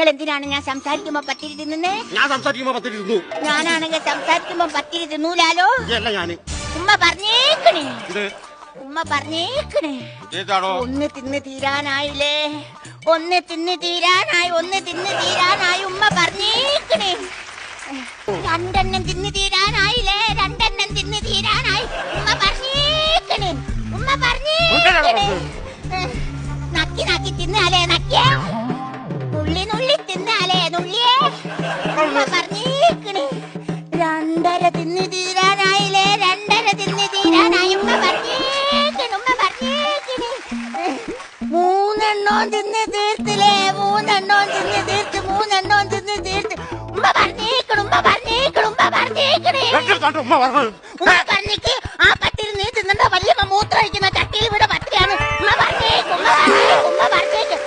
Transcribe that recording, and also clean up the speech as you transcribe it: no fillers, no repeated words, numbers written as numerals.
നിങ്ങൾ എന്തിനാണ് ഞാൻ സംസാരിക്കുമ്പോ പത്തിരി തിന്നുന്നേ? ഞാൻ സംസാരിക്കുമ്പോ പത്തിരി തിന്നു. ഞാനാണെങ്കിൽ സംസാരിക്കുമ്പോ പത്തിരി തിന്നൂലാലോ. ഞാന് ഉമ്മ പറഞ്ഞേക്കണേ, ഇത് ഉമ്മ പറഞ്ഞേക്കണേ. ഏതാണോ? ഒന്ന് തിന്ന് തീരാനായില്ലേ, ഒന്ന് തിന്ന് തീരാനായി, ഒന്ന് തിന്ന് തീരാനായി. ഉമ്മ പറഞ്ഞേക്കണേ. രണ്ടെണ്ണം തിന്ന് തീരാനായില്ലേ, രണ്ടെണ്ണം തിന്ന് തീരാനായി. ഉമ്മ പറഞ്ഞേക്കണേ, ഉമ്മ പറഞ്ഞേക്കണേ. നക്കി നക്കി തിന്നാലേ, നക്കിയേ നുള്ളി നുള്ളി തിന്നാലേ, നുള്ളിയേ. ഉമ്മ പറഞ്ഞേക്കണേ. രണ്ടര തിന്ന് തീരാനായില്ലേ, രണ്ടര തിന്ന് തീരാനായി. ഉമ്മ പറഞ്ഞേക്കണേ, ഉമ്മ പറഞ്ഞേക്കണേ. മൂന്നെണ്ണവും തിന്ന് തീർത്തില്ലേ, മൂന്നെണ്ണവും തിന്ന് തീർത്ത്, മൂന്നെണ്ണവും തിന്ന് തീർത്ത്. ഉമ്മ പറഞ്ഞേക്കണു, ഉമ്മ പറഞ്ഞേക്കണു, ഉമ്മ പറഞ്ഞേക്കണേ. ഉമ്മ പറഞ്ഞേക്ക്. ആ പത്തിരി നീ തിന്നണ്ട, വലിയ മൂത്രമൊഴിക്കുന്ന ചട്ടിയിൽ ഇവിടെ പത്തിരിയാണ്. ഉമ്മ പറഞ്ഞേക്ക്, ഉമ്മ പറഞ്ഞേക്ക്, ഉമ്മ പറഞ്ഞേക്ക്.